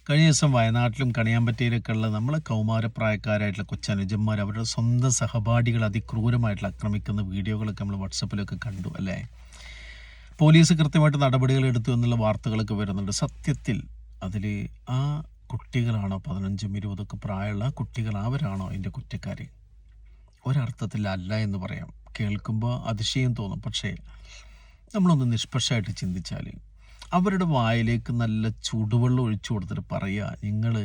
കഴിഞ്ഞ ദിവസം വയനാട്ടിലും കണിയാമ്പറ്റയിലൊക്കെ ഉള്ള നമ്മളെ കൗമാരപ്രായക്കാരായിട്ടുള്ള കൊച്ചനുജന്മാർ അവരുടെ സ്വന്തം സഹപാഠികൾ അതിക്രൂരമായിട്ടുള്ള ആക്രമിക്കുന്ന വീഡിയോകളൊക്കെ നമ്മൾ വാട്സപ്പിലൊക്കെ കണ്ടു അല്ലേ. പോലീസ് കൃത്യമായിട്ട് നടപടികൾ എടുത്തു എന്നുള്ള വാർത്തകളൊക്കെ വരുന്നുണ്ട്. സത്യത്തിൽ അതിൽ ആ കുട്ടികളാണോ 15ഉം 20ഒക്കെ പ്രായമുള്ള ആ കുട്ടികൾ അവരാണോ അതിൻ്റെ കുറ്റക്കാർ? ഒരർത്ഥത്തിൽ അല്ല എന്ന് പറയാം. കേൾക്കുമ്പോൾ അതിശയം തോന്നും. പക്ഷേ നമ്മളൊന്ന് നിഷ്പക്ഷമായിട്ട് ചിന്തിച്ചാൽ അവരുടെ വായിലേക്ക് നല്ല ചൂടുവെള്ളം ഒഴിച്ചു കൊടുത്തിട്ട് പറയുക, നിങ്ങൾ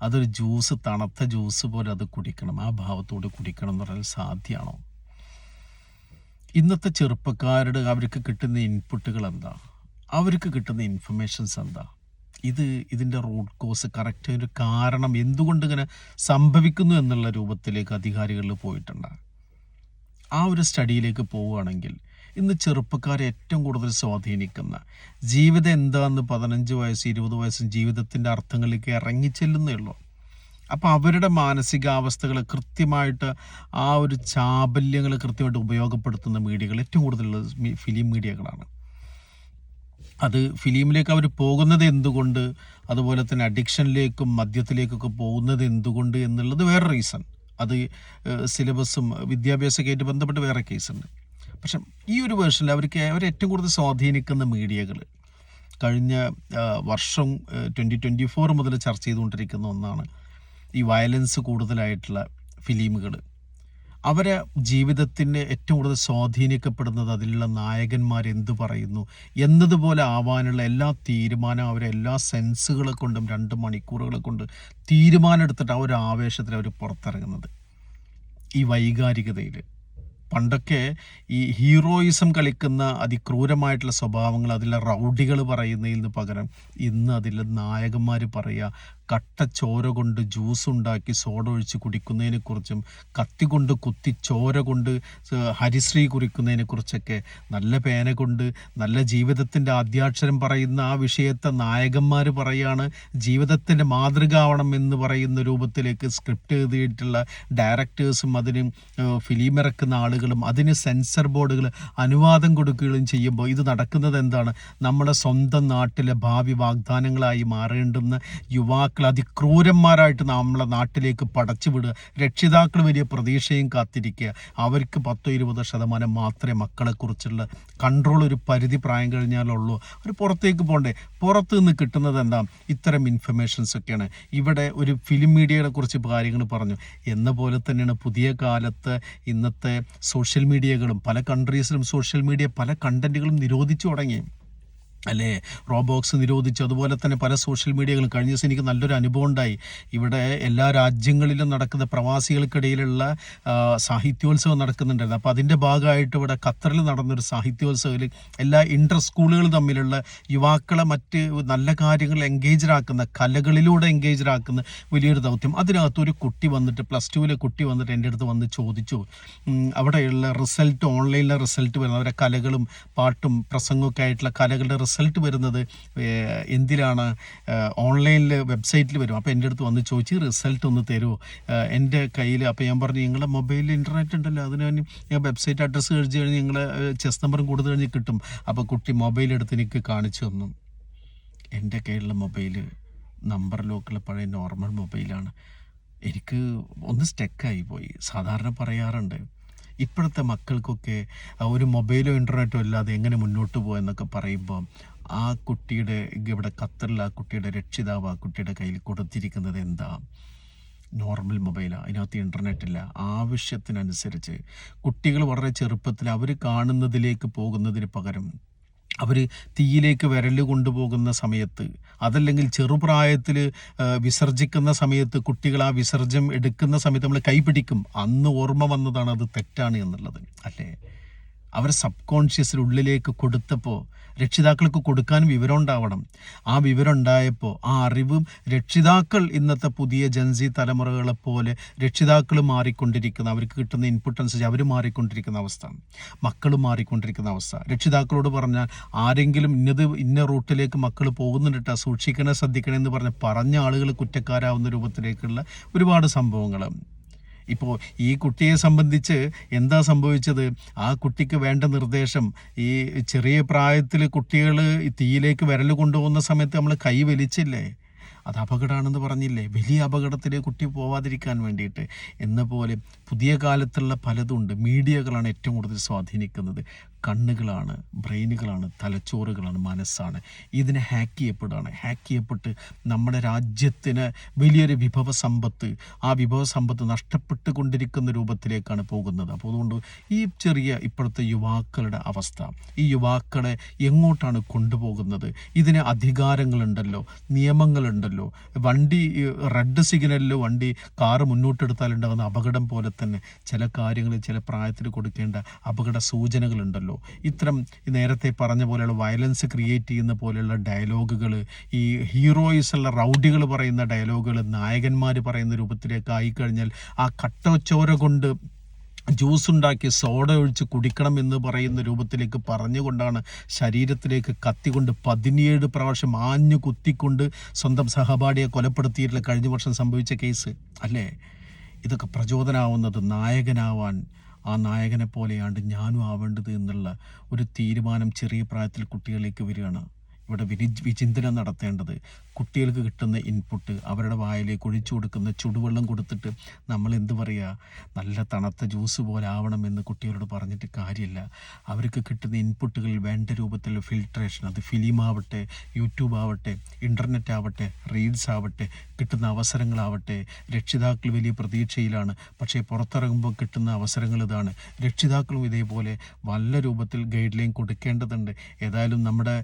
അതൊരു ജ്യൂസ്, തണുത്ത ജ്യൂസ് പോലെ അത് കുടിക്കണം, ആ ഭാവത്തോട് കുടിക്കണം എന്ന് പറഞ്ഞാൽ സാധ്യമാണോ? ഇന്നത്തെ ചെറുപ്പക്കാരുടെ അവർക്ക് കിട്ടുന്ന ഇൻപുട്ടുകൾ എന്താ, അവർക്ക് കിട്ടുന്ന ഇൻഫർമേഷൻസ് എന്താ? ഇതിൻ്റെ റൂട്ട് കോസ് കറക്റ്റ് ഒരു കാരണം എന്തുകൊണ്ട് ഇങ്ങനെ സംഭവിക്കുന്നു എന്നുള്ള രൂപത്തിലേക്ക് അധികാരികളിൽ പോയിട്ടുണ്ട്. ആ ഒരു സ്റ്റഡിയിലേക്ക് പോവുകയാണെങ്കിൽ ഇന്ന് ചെറുപ്പക്കാരെ ഏറ്റവും കൂടുതൽ സ്വാധീനിക്കുന്ന ജീവിതം എന്താണെന്ന് 15 വയസ്സ് 20 വയസ്സും ജീവിതത്തിൻ്റെ അർത്ഥങ്ങളിലേക്ക് ഇറങ്ങിച്ചെല്ലുന്നേ ഉള്ളൂ. അപ്പോൾ അവരുടെ മാനസികാവസ്ഥകൾ കൃത്യമായിട്ട് ആ ഒരു ചാബല്യങ്ങൾ കൃത്യമായിട്ട് ഉപയോഗപ്പെടുത്തുന്ന മീഡിയകൾ ഏറ്റവും കൂടുതലുള്ളത് ഫിലിം മീഡിയകളാണ്. അത് ഫിലിമിലേക്ക് അവർ പോകുന്നത് എന്തുകൊണ്ട്, അതുപോലെ തന്നെ അഡിക്ഷനിലേക്കും മദ്യത്തിലേക്കൊക്കെ പോകുന്നത് എന്തുകൊണ്ട് എന്നുള്ളത് വേറെ റീസൺ. അത് സിലബസും വിദ്യാഭ്യാസമൊക്കെ ആയിട്ട് ബന്ധപ്പെട്ട് വേറെ കേസുണ്ട്. പക്ഷെ ഈ ഒരു വേർഷനിൽ അവരെ ഏറ്റവും കൂടുതൽ സ്വാധീനിക്കുന്ന മീഡിയകൾ കഴിഞ്ഞ വർഷം 2024 മുതൽ ചർച്ച ചെയ്തുകൊണ്ടിരിക്കുന്ന ഒന്നാണ് ഈ വയലൻസ് കൂടുതലായിട്ടുള്ള ഫിലിമുകൾ. അവരെ ജീവിതത്തിന് ഏറ്റവും കൂടുതൽ സ്വാധീനിക്കപ്പെടുന്നത് അതിലുള്ള നായകന്മാർ എന്തു പറയുന്നു എന്നതുപോലെ ആവാനുള്ള എല്ലാ തീരുമാനം അവരെ എല്ലാ സെൻസുകളെ കൊണ്ടും 2 മണിക്കൂറുകളെ കൊണ്ട് തീരുമാനം എടുത്തിട്ട് ആ ഒരു ആവേശത്തിൽ അവർ പുറത്തിറങ്ങുന്നത്. ഈ വൈകാരികതയിൽ പണ്ടൊക്കെ ഈ ഹീറോയിസം കളിക്കുന്ന അതിക്രൂരമായിട്ടുള്ള സ്വഭാവങ്ങൾ അതിലെ റൗഡികൾ പറയുന്നതിന് പകരം ഇന്ന് അതിലെ നായകന്മാർ പറയുക, കട്ട ചോര കൊണ്ട് ജ്യൂസ് ഉണ്ടാക്കി സോഡ ഒഴിച്ച് കുടിക്കുന്നതിനെക്കുറിച്ചും കത്തി കൊണ്ട് കുത്തി ചോര കൊണ്ട് ഹരിശ്രീ കുറിക്കുന്നതിനെക്കുറിച്ചൊക്കെ നല്ല പേന കൊണ്ട് നല്ല ജീവിതത്തിൻ്റെ ആദ്യാക്ഷരം പറയുന്ന ആ വിഷയത്തെ നായകന്മാർ പറയുകയാണ്. ജീവിതത്തിൻ്റെ മാതൃക ആവണം എന്ന് പറയുന്ന രൂപത്തിലേക്ക് സ്ക്രിപ്റ്റ് എഴുതിയിട്ടുള്ള ഡയറക്ടേഴ്സും അതിന് ഫിലിം ഇറക്കുന്ന ആളുകളും അതിന് സെൻസർ ബോർഡുകൾ അനുവാദം കൊടുക്കുകയും ചെയ്യുമ്പോൾ ഇത് നടക്കുന്നത് എന്താണ്? നമ്മുടെ സ്വന്തം നാട്ടിലെ ഭാവി വാഗ്ദാനങ്ങളായി മാറേണ്ടുന്ന യുവാക്കൾ അതിക്രൂരന്മാരായിട്ട് നമ്മളെ നാട്ടിലേക്ക് പടച്ചു വിടുക. രക്ഷിതാക്കൾ വലിയ പ്രതീക്ഷയും കാത്തിരിക്കുക. അവർക്ക് 10-20% മാത്രമേ മക്കളെക്കുറിച്ചുള്ള കൺട്രോൾ ഒരു പരിധി പ്രായം കഴിഞ്ഞാലുള്ളൂ. അവർ പുറത്തേക്ക് പോകണ്ടേ? പുറത്ത് നിന്ന് കിട്ടുന്നത് എന്താ? ഇത്തരം ഇൻഫർമേഷൻസ് ഒക്കെയാണ്. ഇവിടെ ഒരു ഫിലിം മീഡിയയെ കുറിച്ച് കാര്യങ്ങൾ പറഞ്ഞു എന്ന പോലെ തന്നെയാണ് പുതിയ കാലത്ത് ഇന്നത്തെ സോഷ്യൽ മീഡിയകളും. പല കൺട്രീസിലും സോഷ്യൽ മീഡിയ പല കണ്ടന്റുകളും നിരോധിച്ചു തുടങ്ങി അല്ലേ. റോബോക്സ് നിരോധിച്ചു. അതുപോലെ തന്നെ പല സോഷ്യൽ മീഡിയകളും. കഴിഞ്ഞ ദിവസം എനിക്ക് നല്ലൊരു അനുഭവം ഉണ്ടായി. ഇവിടെ എല്ലാ രാജ്യങ്ങളിലും നടക്കുന്ന പ്രവാസികൾക്കിടയിലുള്ള സാഹിത്യോത്സവം നടക്കുന്നുണ്ടായിരുന്നു. അപ്പോൾ അതിൻ്റെ ഭാഗമായിട്ട് ഇവിടെ ഖത്തറിൽ നടന്നൊരു സാഹിത്യോത്സവത്തിൽ എല്ലാ ഇൻ്റർ സ്കൂളുകൾ തമ്മിലുള്ള യുവാക്കളെ മറ്റ് നല്ല കാര്യങ്ങളിൽ എൻഗേജാക്കുന്ന, കലകളിലൂടെ എൻഗേജാക്കുന്ന വലിയൊരു ദൗത്യം. അതിനകത്ത് ഒരു കുട്ടി വന്നിട്ട് +2 കുട്ടി വന്നിട്ട് എൻ്റെ അടുത്ത് വന്ന് ചോദിച്ചു, അവിടെയുള്ള റിസൾട്ട്, ഓൺലൈനിലെ റിസൾട്ട് വരുന്നത് അവരെ കലകളും പാട്ടും പ്രസംഗമൊക്കെ ആയിട്ടുള്ള കലകളുടെ റിസൾട്ട് വരുന്നത് എന്തിലാണ്? ഓൺലൈനിൽ വെബ്സൈറ്റിൽ വരും. അപ്പോൾ എൻ്റെ അടുത്ത് വന്ന് ചോദിച്ച് റിസൾട്ട് ഒന്ന് തരുമോ എൻ്റെ കയ്യിൽ? അപ്പോൾ ഞാൻ പറഞ്ഞു, നിങ്ങളുടെ മൊബൈലിൽ ഇൻ്റർനെറ്റ് ഉണ്ടല്ലോ, അതിന് ഞാൻ വെബ്സൈറ്റ് അഡ്രസ്സ് കഴിച്ച് കഴിഞ്ഞ് നിങ്ങളെ ചെസ് നമ്പറും കൊടുത്തു കഴിഞ്ഞ് കിട്ടും. അപ്പോൾ കുട്ടി മൊബൈൽ എടുത്ത് എനിക്ക് കാണിച്ചു തന്നു. എൻ്റെ കയ്യിലുള്ള മൊബൈൽ നമ്പർ ലോക്കുള്ള പഴയ നോർമൽ മൊബൈലാണ്. എനിക്ക് ഒന്ന് സ്റ്റക്കായി പോയി. സാധാരണ പറയാറുണ്ട് ഇപ്പോഴത്തെ മക്കൾക്കൊക്കെ ഒരു മൊബൈലോ ഇൻ്റർനെറ്റോ ഇല്ലാതെ എങ്ങനെ മുന്നോട്ട് പോകുമെന്നൊക്കെ പറയുമ്പോൾ ആ കുട്ടിയുടെ ഇവിടെ ഖത്തറിൽ ആ കുട്ടിയുടെ രക്ഷിതാവ് ആ കുട്ടിയുടെ കയ്യിൽ കൊടുത്തിരിക്കുന്നത് എന്താ? നോർമൽ മൊബൈലാണ്. അതിനകത്ത് ഇൻ്റർനെറ്റ് ഇല്ല. ആവശ്യത്തിനനുസരിച്ച് കുട്ടികൾ വളരെ ചെറുപ്പത്തിൽ അവർ കാണുന്നതിലേക്ക് പോകുന്നതിന് പകരം അവർ തീയിലേക്ക് വിരൽ കൊണ്ടുപോകുന്ന സമയത്ത്, അതല്ലെങ്കിൽ ചെറുപ്രായത്തിൽ വിസർജിക്കുന്ന സമയത്ത് കുട്ടികൾ ആ വിസർജ്യം എടുക്കുന്ന സമയത്ത് നമ്മൾ കൈപിടിക്കും. അന്ന് ഓർമ്മ വന്നതാണ് അത് തെറ്റാണ് എന്നുള്ളത് അല്ലേ. അവർ സബ് കോൺഷ്യസിൽ ഉള്ളിലേക്ക് കൊടുത്തപ്പോൾ രക്ഷിതാക്കൾക്ക് കൊടുക്കാൻ വിവരം ഉണ്ടാവണം. ആ വിവരം ഉണ്ടായപ്പോൾ ആ അറിവും രക്ഷിതാക്കൾ ഇന്നത്തെ പുതിയ ജൻസി തലമുറകളെപ്പോലെ രക്ഷിതാക്കൾ മാറിക്കൊണ്ടിരിക്കുന്ന, അവർക്ക് കിട്ടുന്ന ഇൻപുട്ട് അനുസരിച്ച് അവർ മാറിക്കൊണ്ടിരിക്കുന്ന അവസ്ഥ, മക്കൾ മാറിക്കൊണ്ടിരിക്കുന്ന അവസ്ഥ. രക്ഷിതാക്കളോട് പറഞ്ഞാൽ ആരെങ്കിലും ഇന്ന റൂട്ടിലേക്ക് മക്കൾ പോകുന്നുണ്ടിട്ടാ സൂക്ഷിക്കണേ ശ്രദ്ധിക്കണേ എന്ന് പറഞ്ഞ ആളുകൾ കുറ്റക്കാരാവുന്ന രൂപത്തിലേക്കുള്ള ഒരുപാട് സംഭവങ്ങൾ. ഇപ്പോൾ ഈ കുട്ടിയെ സംബന്ധിച്ച് എന്താ സംഭവിച്ചത്? ആ കുട്ടിക്ക് വേണ്ട നിർദ്ദേശം ഈ ചെറിയ പ്രായത്തിൽ കുട്ടികൾ തീയിലേക്ക് വിരൽ കൊണ്ടുപോകുന്ന സമയത്ത് നമ്മൾ കൈ വലിച്ചില്ലേ? അത് അപകടമാണെന്ന് പറഞ്ഞില്ലേ, വലിയ അപകടത്തിലേക്ക് കുട്ടി പോവാതിരിക്കാൻ വേണ്ടിയിട്ട്. എന്ന പോലെ പുതിയ കാലത്തുള്ള പലതുണ്ട്. മീഡിയകളാണ് ഏറ്റവും കൂടുതൽ സ്വാധീനിക്കുന്നത്. കണ്ണുകളാണ്, ബ്രെയിനുകളാണ്, തലച്ചോറുകളാണ്, മനസ്സാണ്. ഇതിനെ ഹാക്ക് ചെയ്യപ്പെട്ട് നമ്മുടെ രാജ്യത്തിന് വലിയൊരു ആ വിഭവ സമ്പത്ത് നഷ്ടപ്പെട്ടു കൊണ്ടിരിക്കുന്ന രൂപത്തിലേക്കാണ് പോകുന്നത്. അപ്പോൾ അതുകൊണ്ട് ഈ ഇപ്പോഴത്തെ യുവാക്കളുടെ അവസ്ഥ, ഈ യുവാക്കളെ എങ്ങോട്ടാണ് കൊണ്ടുപോകുന്നത്? ഇതിന് അധികാരങ്ങളുണ്ടല്ലോ, നിയമങ്ങളുണ്ടല്ലോ. വണ്ടി റെഡ് സിഗ്നലിൽ കാറ് മുന്നോട്ടെടുത്താലുണ്ടാകുന്ന അപകടം പോലെ തന്നെ ചില കാര്യങ്ങൾ ചില പ്രായത്തിൽ കൊടുക്കേണ്ട അപകട സൂചനകളുണ്ടല്ലോ. ഇത്തരം നേരത്തെ പറഞ്ഞ പോലെയുള്ള വയലൻസ് ക്രിയേറ്റ് ചെയ്യുന്ന പോലെയുള്ള ഡയലോഗുകൾ, ഈ ഹീറോയിസുള്ള റൗഡികൾ പറയുന്ന ഡയലോഗുകൾ നായകന്മാർ പറയുന്ന രൂപത്തിലേക്ക് ആയിക്കഴിഞ്ഞാൽ ആ കട്ടച്ചോര കൊണ്ട് ജ്യൂസ് ഉണ്ടാക്കി സോഡ ഒഴിച്ച് കുടിക്കണം എന്ന് പറയുന്ന രൂപത്തിലേക്ക് പറഞ്ഞുകൊണ്ടാണ് ശരീരത്തിലേക്ക് കത്തിക്കൊണ്ട് 17 പ്രാവശ്യം ആഞ്ഞു കുത്തിക്കൊണ്ട് സ്വന്തം സഹപാഠിയെ കൊലപ്പെടുത്തിയിട്ടുള്ള കഴിഞ്ഞ വർഷം സംഭവിച്ച കേസ് അല്ലേ? ഇതൊക്കെ പ്രചോദനമാവുന്നത് നായകനാവാൻ, ആ നായകനെ പോലെയാണ്ട് ഞാനും ആവേണ്ടത് എന്നുള്ള ഒരു തീരുമാനം ചെറിയ പ്രായത്തിൽ കുട്ടികളിലേക്ക് വരികയാണ്. ഇവിടെ വിചിന്തനം നടത്തേണ്ടത് കുട്ടികൾക്ക് കിട്ടുന്ന ഇൻപുട്ട്, അവരുടെ വായിലേക്ക് ഒഴിച്ചു കൊടുക്കുന്ന ചുടുവെള്ളം കൊടുത്തിട്ട് നമ്മൾ എന്ത് പറയുക, നല്ല തണുത്ത ജ്യൂസ് പോലെ ആവണമെന്ന് കുട്ടികളോട് പറഞ്ഞിട്ട് കാര്യമില്ല. അവർക്ക് കിട്ടുന്ന ഇൻപുട്ടുകളിൽ വേണ്ട രൂപത്തിൽ ഫിൽട്രേഷൻ, അത് ഫിലിമാവട്ടെ, യൂട്യൂബ് ആവട്ടെ, ഇൻ്റർനെറ്റ് ആവട്ടെ, റീൽസ് ആവട്ടെ, കിട്ടുന്ന അവസരങ്ങളാവട്ടെ. രക്ഷിതാക്കൾ വലിയ പ്രതീക്ഷയിലാണ്, പക്ഷേ പുറത്തിറങ്ങുമ്പോൾ കിട്ടുന്ന അവസരങ്ങൾ ഇതാണ്. രക്ഷിതാക്കളും ഇതേപോലെ നല്ല രൂപത്തിൽ ഗൈഡ് ലൈൻ കൊടുക്കേണ്ടതുണ്ട്. ഏതായാലും നമ്മുടെ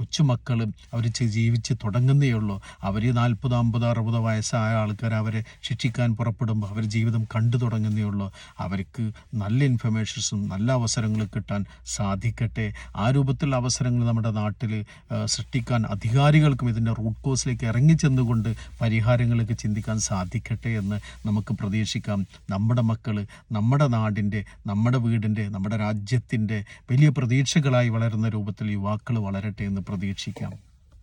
കൊച്ചുമക്കൾ അവർ ജീവിച്ച് തുടങ്ങുന്നേ ഉള്ളൂ. അവർ 40, 50, 60 വയസ്സായ ആൾക്കാർ അവരെ ശിക്ഷിക്കാൻ പുറപ്പെടുമ്പോൾ അവർ ജീവിതം കണ്ടു തുടങ്ങുന്നേ ഉള്ളൂ. അവർക്ക് നല്ല ഇൻഫർമേഷൻസും നല്ല അവസരങ്ങളും കിട്ടാൻ സാധിക്കട്ടെ. ആ രൂപത്തിലുള്ള അവസരങ്ങൾ നമ്മുടെ നാട്ടിൽ സൃഷ്ടിക്കാൻ അധികാരികൾക്കും ഇതിൻ്റെ റൂട്ട് കോസിലേക്ക് ഇറങ്ങിച്ചെന്നുകൊണ്ട് പരിഹാരങ്ങൾക്ക് ചിന്തിക്കാൻ സാധിക്കട്ടെ എന്ന് നമുക്ക് പ്രതീക്ഷിക്കാം. നമ്മുടെ മക്കൾ നമ്മുടെ നാടിൻ്റെ, നമ്മുടെ വീടിൻ്റെ, നമ്മുടെ രാജ്യത്തിൻ്റെ വലിയ പ്രതീക്ഷകളായി വളരുന്ന രൂപത്തിൽ യുവാക്കൾ വളരട്ടെ എന്ന് പ്രതീക്ഷിക്കാം.